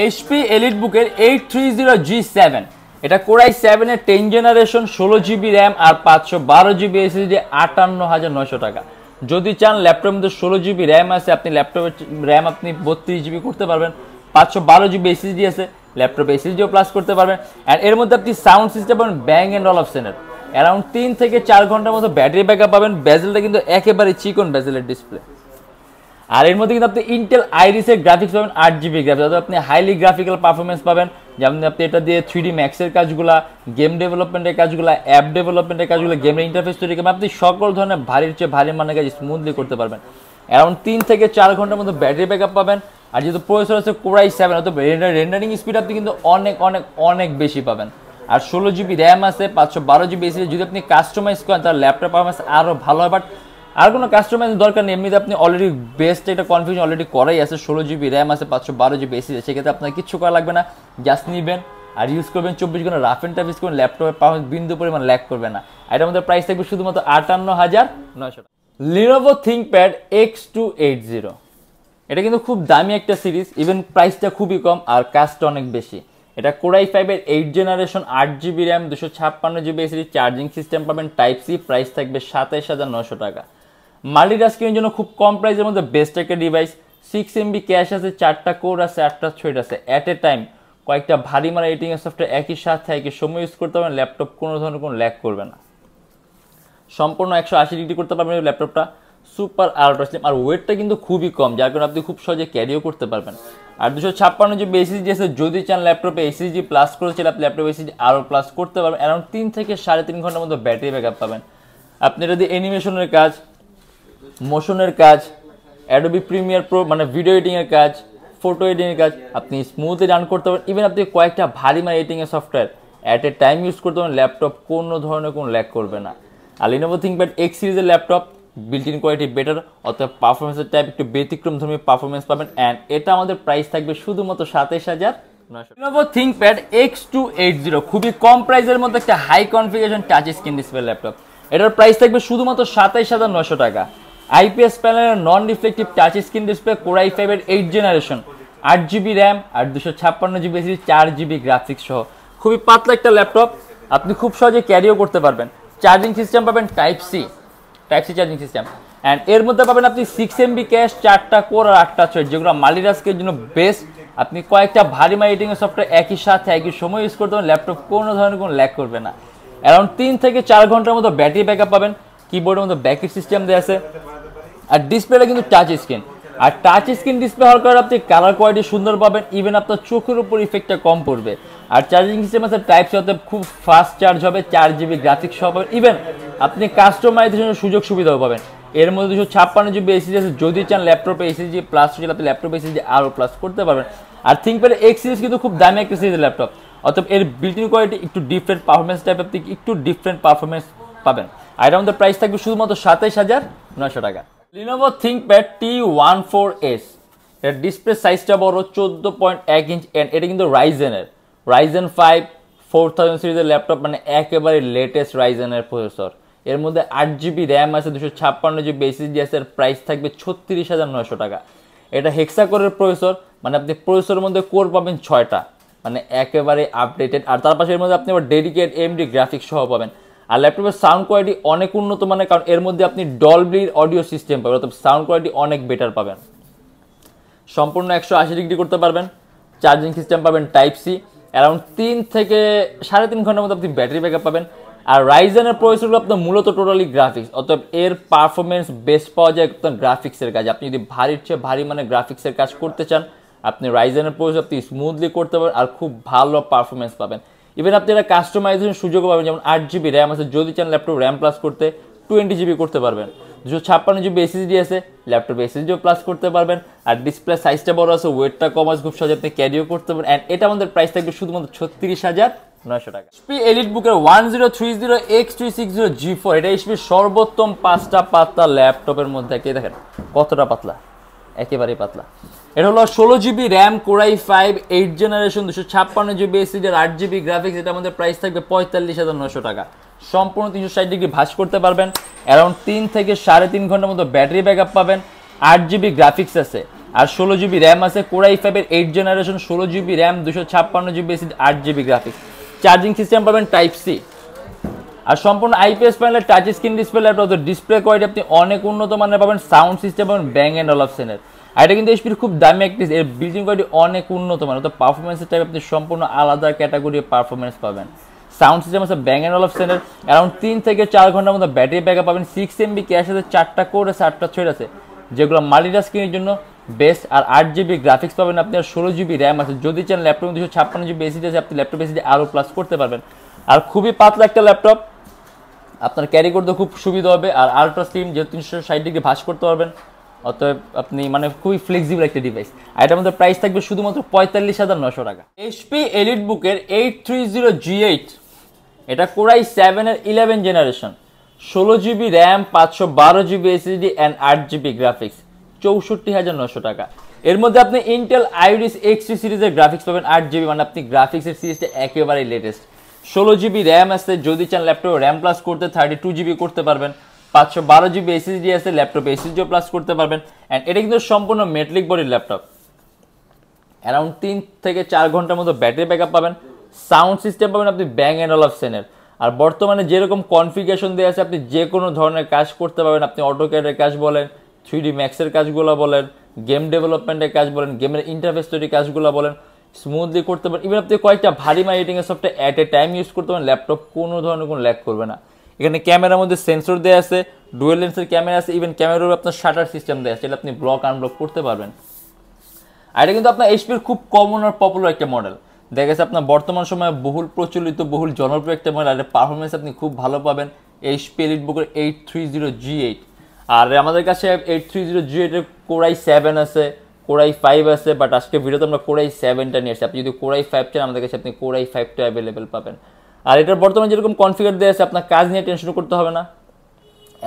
HP এলিটবুকের 830G7 এটা core i 7 এর 10 generation 16GB RAM আর 512GB SSD 58900 টাকা। যদি চান ল্যাপটপের মধ্যে 16GB র্যাম আছে, আপনি ল্যাপটপের র্যাম আপনি 32GB করতে পারবেন, 512GB এসএসডি আছে, ল্যাপটপে এসএসডিও প্লাস করতে পারবেন। এন্ড এর মধ্যে আপনি সাউন্ড সিস্টেম পাবেন ব্যাং এন্ড অলাফসেনের, অ্যারাউন্ড 3 থেকে 4 ঘন্টার মতো ব্যাটারি ব্যাকআপ পাবেন। বেজেলটা কিন্তু একেবারে চিকন বেজেলের ডিসপ্লে। আর এর মধ্যে কিন্তু আপনি ইন্টেল আইরিসের গ্রাফিক্স পাবেন, 8GB গ্রাফিক্স, অর্থাৎ আপনি হাইলি গ্রাফিক্যাল পারফরমেন্স পাবেন। যেমন আপনি এটা দিয়ে 3D ম্যাক্সের কাজগুলা, গেম ডেভেলপমেন্টের কাজগুলা, অ্যাপ ডেভেলপমেন্টের কাজগুলো, গেমের ইন্টারফেস তৈরি করবেন, আপনি সকল ধরনের ভারীর চেয়ে ভারী মানের কাজ স্মুথলি করতে পারবেন। অ্যারাউন্ড 3 থেকে 4 ঘন্টার মতো ব্যাটারি ব্যাকআপ পাবেন। আর যেহেতু প্রসেসর আছে কোরাই 7, অর্থাৎ রেন্ডারিং স্পিড আপনি কিন্তু অনেক অনেক অনেক বেশি পাবেন। আর 16GB র্যাম আছে, 512GB এসএসডি। যদি আপনি কাস্টমাইজ করেন তাহলে ল্যাপটপ পারফরমেন্স আরও ভালো হয়, বাট আর কোনো কাস্টমাইজ দরকার নেই। এমনিতে আপনি অলরেডি বেস্ট একটা কনফিগারেশন অলরেডি করাই আছে, 16GB র্যাম আছে, 512GB এসএসডি। সেক্ষেত্রে আপনার কিছু করা লাগবে না, জাস্ট নেবেন আর ইউজ করবেন 24 ঘন্টা রাফ এন্ড টাফ ইউজ করবেন, ল্যাপটপের পারফরমেন্স বিন্দু পরিমাণ ল্যাগ করবে না। এটার মধ্যে প্রাইস থাকবে শুধুমাত্র 58900 টাকা। লিনোভো থিংকপ্যাড X280 এটা কিন্তু খুব দামি একটা সিরিজ, ইভেন প্রাইসটা খুবই কম আর কাজটা অনেক বেশি। এটা কোরাই 5 এর 8 generation, 8GB RAM, 256GB SSD, charging system পাবেন টাইপ সি। প্রাইস থাকবে 27900 টাকা। মাল্টিটাস্কিংয়ের জন্য খুব কম প্রাইসের মধ্যে বেস্ট একটা ডিভাইস। 6MB ক্যাশ আছে, 4টা কোর আছে, 8টা থ্রেড আছে। অ্যাট এ টাইম কয়েকটা ভারী মারা এডিটিং সফটওয়্যার একই সাথে একই সময় ইউজ করতে পারবেন। ল্যাপটপ কোনো ধরনের কোনো ল্যাগ করবে না, সম্পূর্ণ 180 ডিগ্রি করতে পারবেন ল্যাপটপটা। সুপার আলট্রা স্লিম, আর ওয়েটটা কিন্তু খুবই কম, যার কারণে আপনি খুব সহজে ক্যারিও করতে পারবেন। আর 256GB এসএসডি আছে, যদি চান ল্যাপটপে এসএসডি প্লাস করেছিল আপনি ল্যাপটপে এসএসডি আরও প্লাস করতে পারবেন। অ্যারাউন্ড 3 থেকে 3.5 ঘন্টার মতো ব্যাটারি ব্যাকআপ পাবেন। আপনি যদি অ্যানিমেশনের কাজ, মোশনের কাজ, অ্যাডোবি প্রিমিয়ার প্রো মানে ভিডিও এডিটিংয়ের কাজ, ফটো এডিটিংয়ের কাজ আপনি স্মুথলি রান করতে পারেন। ইভেন আপনি কয়েকটা ভারী মানে এডিটিংয়ের software at a time use করতে পারেন, ল্যাপটপ কোনো ধরনের কোনো ল্যাগ করবে না। আর লিনোভো থিংকপ্যাড X সিরিজের laptop built in quality better, অর্থাৎ পারফরমেন্সের টাইপ একটু ব্যতিক্রম ধর্মী পারফরমেন্স পাবেন। অ্যান্ড এটা আমাদের প্রাইস থাকবে শুধুমাত্র 27900। লিনোভো থিংকপ্যাড X280 খুবই কম প্রাইসের মধ্যে একটা high configuration touch screen display laptop. এটার প্রাইস থাকবে শুধুমাত্র 27900 টাকা। আইপিএস প্যানেলের non reflective touch screen display, core i 5 এর 8 জেনারেশন, 8GB র্যাম আর 256GB এসএসডি, 4GB গ্রাফিক্স সহ খুবই পাতলা একটা ল্যাপটপ। আপনি খুব সহজে ক্যারিও করতে পারবেন। চার্জিং সিস্টেম পাবেন type C charging system. And এর মধ্যে পাবেন আপনি 6MB ক্যাশ, 4টা কোর আর 8টা থ্রেড, যেগুলো মাল্টিটাস্কের জন্য বেস্ট। আপনি কয়েকটা ভারী মাই এডিটিং সফটওয়্যার একই সাথে একই সময় ইউজ করতে পারেন, ল্যাপটপ কোনো ধরনের কোনো ল্যাগ করবে না। অ্যারাউন্ড 3 থেকে 4 ঘন্টার মতো ব্যাটারি ব্যাকআপ পাবেন। কিবোর্ডের মধ্যে ব্যাকেট সিস্টেম দেওয়া আছে। আর ডিসপ্লেটা কিন্তু টাচ স্ক্রিন, আর টাচ স্ক্রিন ডিসপ্লে হওয়ার কারণে আপনি কালার কোয়ালিটি সুন্দর পাবেন, ইভেন আপনার চোখের উপর ইফেক্টটা কম পড়বে। আর চার্জিং সিস্টেম আছে টাইপ সি, অর্থাৎ খুব ফাস্ট চার্জ হবে, 4GB গ্রাফিক্স সহ পাবেন। ইভেন আপনি কাস্টমাইজেশনের সুযোগ সুবিধাও পাবেন। এর মধ্যে 256GB এসএসডি আছে, যদি চান ল্যাপটপে এসএসডি প্লাস হলে আপনি ল্যাপটপে এসএসডি আরও প্লাস করতে পারবেন। আর থিংকপ্যাড X সিরিজ কিন্তু খুব দামি একটা সিরিজের ল্যাপটপ, অর্থাৎ এর বিল্ট ইন কোয়ালিটি একটু ডিফারেন্ট পারফরমেন্স টাইপ, আপনি একটু ডিফারেন্ট পারফরমেন্স পাবেন। আর এটা আমাদের প্রাইস থাকবে শুধুমাত্র 27900 টাকা। লিনোভো থিংকপ্যাড T14S, এর ডিসপ্লে সাইজটা বড়, 14.1 ইঞ্চ। এন্ড এটা কিন্তু রাইজেন 5 4000 সিরিজের ল্যাপটপ, মানে একেবারে লেটেস্ট রাইজেনের প্রসেসর। এর মধ্যে 8GB র্যাম আছে, 256GB এসএসডি আছে। এর প্রাইস থাকবে 36900 টাকা। এটা হেক্সা কোরের প্রসেসর, মানে আপনি প্রসেসরের মধ্যে কোর পাবেন 6টা, মানে একেবারে আপডেটেড। আর তার পাশে এর মধ্যে আপনি আবার ডেডিকেটেড এমডি গ্রাফিক্স সহ পাবেন। আর ল্যাপটপের সাউন্ড কোয়ালিটি অনেক উন্নত মানের, কারণ এর মধ্যে আপনি ডলবির অডিও সিস্টেম পাবেন, অর্থাৎ সাউন্ড কোয়ালিটি অনেক বেটার পাবেন। সম্পূর্ণ 180 ডিগ্রি করতে পারবেন। চার্জিং সিস্টেম পাবেন টাইপ সি। অ্যারাউন্ড 3 থেকে 3.5 ঘন্টার মধ্যে আপনি ব্যাটারি ব্যাকআপ পাবেন। আর রাইজেনের প্রসেসরগুলো আপনার মূলত টোটালি গ্রাফিক্স, অর্থাৎ এর পারফরমেন্স বেস্ট পাওয়া যায় আপনার গ্রাফিক্সের কাজ। আপনি যদি ভারীর চেয়ে ভারী মানে গ্রাফিক্সের কাজ করতে চান, আপনি রাইজেনের প্রসেসর আপনি স্মুথলি করতে পারবেন আর খুব ভালো পারফরমেন্স পাবেন। ইভেন আপনি এটা কাস্টমাইজেশন সুযোগও পাবেন, যেমন 8GB র্যাম আছে, যদি চান ল্যাপটপ র্যাম প্লাস করতে 20GB করতে পারবেন। 256GB এসএসডি আছে, ল্যাপটপ এসএসডিও প্লাস করতে পারবেন। আর ডিসপ্লে সাইজটা বড় আছে, ওয়েটটা কম আছে, খুব সহজে আপনি ক্যারিও করতে পারবেন। অ্যান্ড এটা আমাদের প্রাইস থাকবে শুধুমাত্র 36900 টাকা। এইচপি এলিটবুকের 1030 X360 G4, এটা এইচপির সর্বোত্তম 5টা পাতলা ল্যাপটপের মধ্যে। কে দেখেন কতটা পাতলা, একেবারেই পাতলা। এটা হলো 16GB RAM, core i 5 8 generation, 256GB SSD আর 8GB গ্রাফিক্স। এটা আমাদের প্রাইস থাকবে 45900 টাকা। সম্পূর্ণ 360 ডিগ্রি ভাঁজ করতে পারবেন। অ্যারাউন্ড 3 থেকে 3.5 ঘন্টার মতো ব্যাটারি ব্যাকআপ পাবেন। 8GB গ্রাফিক্স আছে, আর 16GB র্যাম আছে, Core i5 এর 8 generation, 16GB RAM, 256GB SSD, 8GB graphics. Charging system পাবেন টাইপ সি। আর সম্পূর্ণ আইপিএস প্যানেলের touch screen display laptop, display quality আপনি অনেক উন্নত মানের পাবেন, সাউন্ড সিস্টেম পাবেন ব্যাং অ্যান্ড অলপশনের। আর এটা কিন্তু এইচপির খুব দামি একটি, এর বিল্ডিং কোয়ালিটি অনেক উন্নত মানের, তো পারফরমেন্সের টাইপ আপনি সম্পূর্ণ আলাদা ক্যাটাগরি পারফরমেন্স পাবেন। সাউন্ড সিস্টেম আছে ব্যাং অ্যান্ড অলপশনের, অ্যারাউন্ড 3 থেকে 4 ঘন্টার মধ্যে ব্যাটারি ব্যাকআপ পাবেন। 6MB ক্যাশ আছে, 4টা কোর আছে, 8টা থ্রেড আছে, যেগুলো মাল্টিটাস্কিংয়ের জন্য বেস্ট। আর 8GB গ্রাফিক্স পাবেন আপনি, আর 16GB র্যাম আছে। যদি চান ল্যাপটপ 256GB এসএসডি আছে, আপনি ল্যাপটপ এসএসডি আরও প্লাস করতে পারবেন। আর খুবই পাতলা একটা ল্যাপটপ, আপনার ক্যারি করতে খুব সুবিধা হবে। আর আলট্রা স্লিম, যেহেতু 360 ডিগ্রি ভাঁজ করতে পারবেন, অতএব আপনি মানে খুবই ফ্লেক্সিবল একটা ডিভাইস। আর এটার মধ্যে প্রাইস থাকবে শুধুমাত্র 45,900 টাকা। এইচপি এলিট বুকের 830G8, এটা Core i7 এর 11 generation, 16GB RAM, 512GB SSD and 8GB graphics, 64,900 টাকা। এর মধ্যে আপনি ইন্টেল আইরিস X3 সিরিজের গ্রাফিক্স পাবেন 8GB, মানে আপনি গ্রাফিক্সের সিরিজটা একেবারেই লেটেস্ট। 16GB র্যাম আছে, যদি চান ল্যাপটপে র্যাম প্লাস করতে 32GB করতে পারবেন। 512GB এসএসডি আছে, ল্যাপটপে এসএসডিও প্লাস করতে পারবেন। অ্যান্ড এটা কিন্তু সম্পূর্ণ মেটালিক বডির ল্যাপটপ, অ্যারাউন্ড 3 থেকে 4 ঘন্টার মতো ব্যাটারি ব্যাকআপ পাবেন। সাউন্ড সিস্টেম পাবেন আপনি ব্যাং অ্যান্ড অলপশনের। আর বর্তমানে যেরকম কনফিগারেশন দেওয়া আছে, আপনি যে কোনো ধরনের কাজ করতে পারবেন। আপনি অটোক্যাডের কাজ বলেন, 3D ম্যাক্সের কাজগুলো বলেন, গেম ডেভেলপমেন্টের কাজ বলেন, গেমের ইন্টারফেস তৈরি কাজগুলো বলেন, স্মুথলি করতে পারেন। ইভেন আপনি কয়েকটা ভারী এডিটিংয়ের software at a time use করতে পারেন, ল্যাপটপ কোনো ধরনের কোনো ল্যাগ করবে না। এখানে ক্যামেরার মধ্যে সেন্সর দেওয়া আছে, ডুয়েল লেন্সের ক্যামেরা আছে, ইভেন ক্যামেরার আপনার শাটার সিস্টেম দেওয়া আছে, এটা আপনি ব্লক আনব্লক করতে পারবেন। আর এটা কিন্তু আপনার এইচপির খুব কমন আর পপুলার একটা মডেল, দেখা গেছে আপনার বর্তমান সময়ে বহুল প্রচলিত, বহুল জনপ্রিয় একটা মডেল। আর পারফরমেন্স আপনি খুব ভালো পাবেন এইচপি এলিট বুকের 830G8। আর আমাদের কাছে 830G8 এর Core i7 আছে, Core i5 আছে, বাট আজকে ভিডিওতে আমরা Core i7টা নিয়ে আসছি। আপনি যদি Core i5 চান, আমাদের কাছে আপনি Core i5টা অ্যাভেলেবেল পাবেন। আর এটার বর্তমানে যেরকম কনফিগার দেওয়া আছে, আপনার কাজ নিয়ে টেনশন করতে হবে না,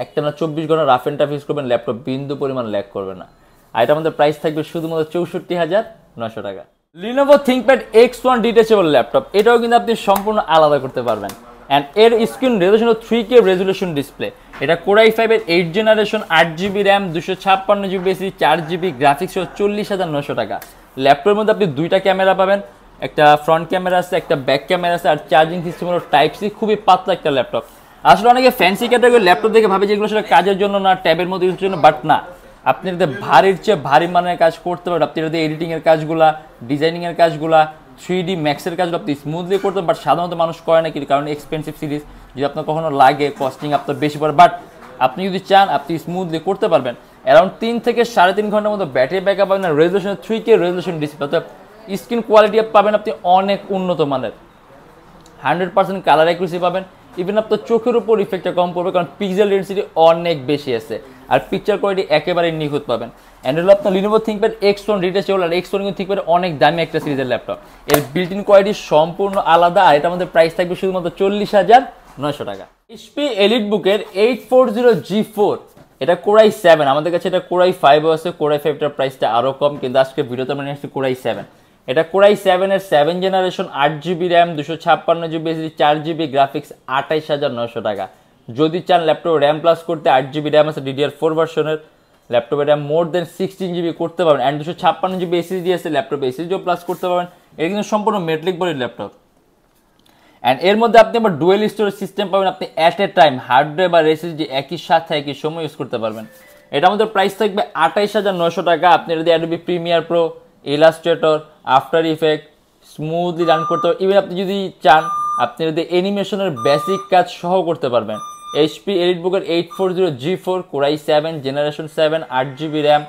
একটানা 24 ঘন্টা রাফ অ্যান্ড টাফ ইউজ করবেন, ল্যাপটপ বিন্দু পরিমাণ ল্যাগ করবে না। আর এটা আমাদের প্রাইস থাকবে শুধুমাত্র 64,900 টাকা। Lenovo ThinkPad X1 detachable laptop, এটাও কিন্তু আপনি সম্পূর্ণ আলাদা করতে পারবেন। অ্যান্ড এর screen resolution 3K resolution display, এটা Core i5 এর 8 generation, 8GB RAM, 256GB SSD, 4GB graphics, 40,900 টাকা। ল্যাপটপের মধ্যে আপনি 2টা ক্যামেরা পাবেন, একটা ফ্রন্ট ক্যামেরা আছে, একটা ব্যাক ক্যামেরা আছে, আর চার্জিং সিস্টেম হলো টাইপ সি। খুবই পাতলা একটা ল্যাপটপ। আসলে অনেকে ফ্যান্সি ক্যাটাগরি ল্যাপটপ দেখে ভাবে যেগুলো আসলে কাজের জন্য না, ট্যাবের মধ্যে ইউজের জন্য, বাট না, আপনি এটাতে ভারীর চেয়ে ভারী মানের কাজ করতে পারবেন। আপনি এটাতে এডিটিংয়ের কাজগুলা, ডিজাইনিংয়ের কাজগুলা, 3D ম্যাক্সের কাজগুলো আপনি স্মুথলি করতে পারেন। বাট সাধারণত মানুষ করে না, কারণ এক্সপেন্সিভ সিরিজ, যদি আপনার কখনো লাগে, কস্টিং আপনার বেশি পড়ে। বাট আপনি যদি চান, আপনি স্মুথলি করতে পারবেন। অ্যারাউন্ড 3 থেকে 3.5 ঘন্টার মতো ব্যাটারি ব্যাকআপ পাবেন। রেজোলিউশন 3K রেজোলিউশন ডিসপ্লে, অর্থাৎ স্ক্রিন কোয়ালিটি পাবেন আপনি অনেক উন্নত মানের, 100% কালার অ্যাকুরেসি পাবেন। ইভেন আপনার চোখের উপর ইফেক্টটা কম পড়বে, কারণ পিক্সেল ডেনসিটি অনেক বেশি আছে, আর পিকচার কোয়ালিটি একেবারে নিখুঁত পাবেন। অ্যান্ড হলো আপনার Lenovo ThinkPad X1 ডিটেচেবল, আর X1 কিন্তু ThinkPad অনেক দামি একটা সিরিজের ল্যাপটপ, এর বিল্ট ইন কোয়ালিটি সম্পূর্ণ আলাদা। আর এটা আমাদের প্রাইস থাকবে শুধুমাত্র 40,900 টাকা। এইচপি এলিট বুকের 840G4, এটা Core i7, আমাদের কাছে এটা Core i5 আছে। Core i5টার প্রাইসটা আরও কম, কিন্তু আজকে ভিডিওতে আমরা নিয়ে আসছি Core i7। এটা Core i7 এর 7 generation, 8GB RAM, 256GB SSD, 4GB graphics, 28,900 টাকা। যদি চান ল্যাপটপ র্যাম প্লাস করতে, 8GB র্যাম আছে DDR4 ভার্সনের, ল্যাপটপে র্যাম মোর দেন 16GB করতে পারবেন। অ্যান্ড 256GB এসএসডি আছে, ল্যাপটপে এসএসডিও প্লাস করতে পারবেন। এটা কিন্তু সম্পূর্ণ মেটালিক বডির ল্যাপটপ। অ্যান্ড এর মধ্যে আপনি আবার ডুয়েল স্টোরেজ সিস্টেম পাবেন, আপনি at a time hard drive আর এসএসডি একই সাথে একই সময় ইউজ করতে পারবেন। এটা আমাদের প্রাইস থাকবে 28,900 টাকা। আপনি যদি Adobe Premiere Pro, Illustrator, after effect smoothly run করতে পারবেন। ইভেন আপনি যদি চান, আপনি যদি অ্যানিমেশনের বেসিক কাজ সহ করতে পারবেন। এইচপি এলিট বুকের 840G4, Core i7 generation 7, 8GB RAM,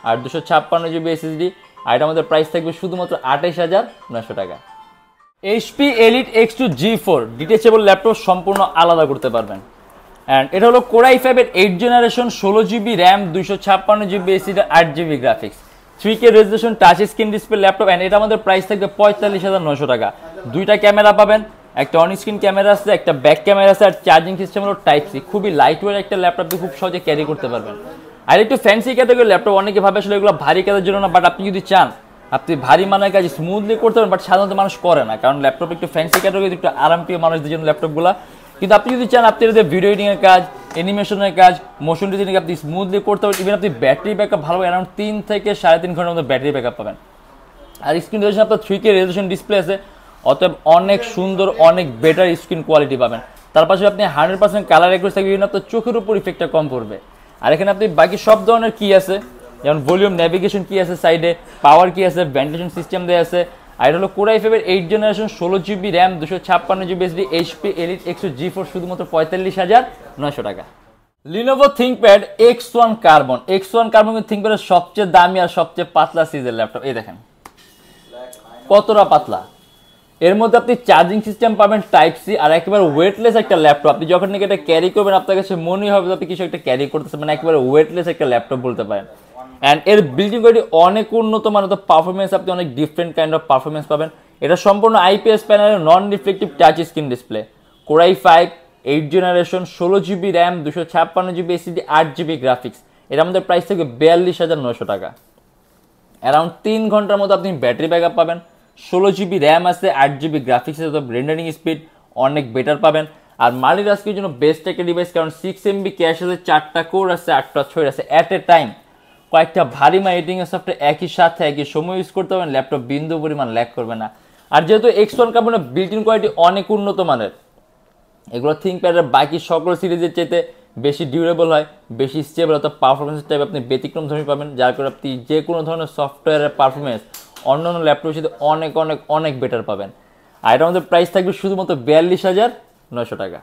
আর 256GB এসএসডি। আর এটা আমাদের প্রাইস থাকবে শুধুমাত্র 28,900 টাকা। HP elite X2 G4 detachable laptop সম্পূর্ণ আলাদা করতে পারবেন। অ্যান্ড এটা হলো Core i5 এর 8 generation, 16GB RAM, 256GB SSD, 8GB graphics, 3K resolution touch screen display laptop. And এটা আমাদের প্রাইস থাকবে 45,900 টাকা। 2টা ক্যামেরা পাবেন, একটা অন স্ক্রিন ক্যামেরা আছে, একটা ব্যাক ক্যামেরা আছে, আর চার্জিং সিস্টেম হলো টাইপ সি। খুবই লাইট ওয়েট একটা ল্যাপটপ, খুব সহজে ক্যারি করতে পারবেন। আর একটু ফ্যান্সি ক্যাটাগরি ল্যাপটপ, অনেকে ভাবে আসলে এগুলো ভারী কাজের জন্য না, বাট আপনি যদি চান, আপনি ভারী মানের কাজ স্মুথলি করতে পারেন। বাট সাধারণত মানুষ করে না, কারণ ল্যাপটপ একটু ফ্যান্সি ক্যাটাগরি, একটু আরামপ্রিয় মানুষদের জন্য ল্যাপটপগুলো। কিন্তু আপনি যদি চান, আপনি যদি ভিডিও এডিংয়ের কাজ, অ্যানিমেশনের কাজ, মোশন ডিজাইনিং আপনি স্মুথলি করতে পারবেন। ইভেন আপনি ব্যাটারি ব্যাকআপ ভালো অ্যারাউন্ড 3 থেকে 3.5 ঘন্টার মতো ব্যাটারি ব্যাকআপ পাবেন। আর স্ক্রিন রেজোলিউশন আপনার 3K রেজোলিউশন ডিসপ্লে আছে, অতএব অনেক সুন্দর অনেক বেটার স্ক্রিন কোয়ালিটি পাবেন। তার পাশে আপনি 100% কালার অ্যাকুরেসি থাকবে, ইভেন আপনার চোখের উপর ইফেক্টটা কম পড়বে। আর এখানে আপনি বাকি সব ধরনের কি আছে, যেমন ভলিউম, নেভিগেশন কি আছে, সাইডে পাওয়ার কি আছে, ভেন্টিলেশন সিস্টেম দেওয়া আছে। আর এটা হলো কোরাই ফাইভের 8 generation 16GB RAM 256GB SD HP Elite এক্সো G4 শুধুমাত্র 45,900 টাকা। Lenovo ThinkPad X1 carbon. X1 carbon থিংকপ্যাডের সবচেয়ে দামি আর সবচেয়ে পাতলা সিজের ল্যাপটপ। এই দেখেন কতটা পাতলা। এর মধ্যে আপনি চার্জিং সিস্টেম পাবেন টাইপ সি, আর একেবারে ওয়েটলেস একটা ল্যাপটপ। আপনি যখন নাকি এটা ক্যারি করবেন আপনার কাছে মনে হবে আপনি কিছু একটা ক্যারি করতেছেন, মানে একেবারে ওয়েটলেস একটা ল্যাপটপ বলতে পারেন। অ্যান্ড এর বিল্ডিং কোয়ালিটি অনেক উন্নত মানের, তো পারফরমেন্স আপনি অনেক ডিফারেন্ট কাইন্ড অফ পারফরমেন্স পাবেন। এটা সম্পূর্ণ IPS প্যানেলের non reflective touch screen display. Core i 5 8 generation 16GB RAM 256GB SSD 8GB graphics. এর আমাদের প্রাইস থেকে 42,900 টাকা। অ্যারাউন্ড 3 ঘন্টার মতো আপনি ব্যাটারি ব্যাকআপ পাবেন। 16GB র্যাম আছে, 8GB গ্রাফিক্স আছে, তো রেন্ডারিং স্পিড অনেক বেটার পাবেন। আর মাল্টিটাস্কের জন্য বেস্ট একটা ডিভাইস, কারণ 6MB ক্যাশ আছে, 4টা কোর আছে, 8টা ছয় আছে, অ্যাট এ টাইম কয়েকটা ভারী এডিটিং সফটওয়্যার একই সাথে একই সময় ইউজ করতে পারবেন। ল্যাপটপ বিন্দু পরিমাণ ল্যাগ করবে না। আর যেহেতু X1 কার্বনের বিল্ট ইন কোয়ালিটি অনেক উন্নত মানের, এগুলো থিংকপ্যাডের বাকি সকল সিরিজের চাইতে বেশি ডিউরেবল হয়, বেশি স্টেবল, অর্থাৎ পারফরমেন্স টাইপ আপনি ব্যতিক্রম ধর্মী পাবেন, যার কারণে আপনি যে কোনো ধরনের সফটওয়্যারের পারফরমেন্স অন্যান্য ল্যাপটপের সাথে অনেক অনেক অনেক বেটার পাবেন। আর এটা আমাদের প্রাইস থাকবে শুধুমাত্র 42,900 টাকা।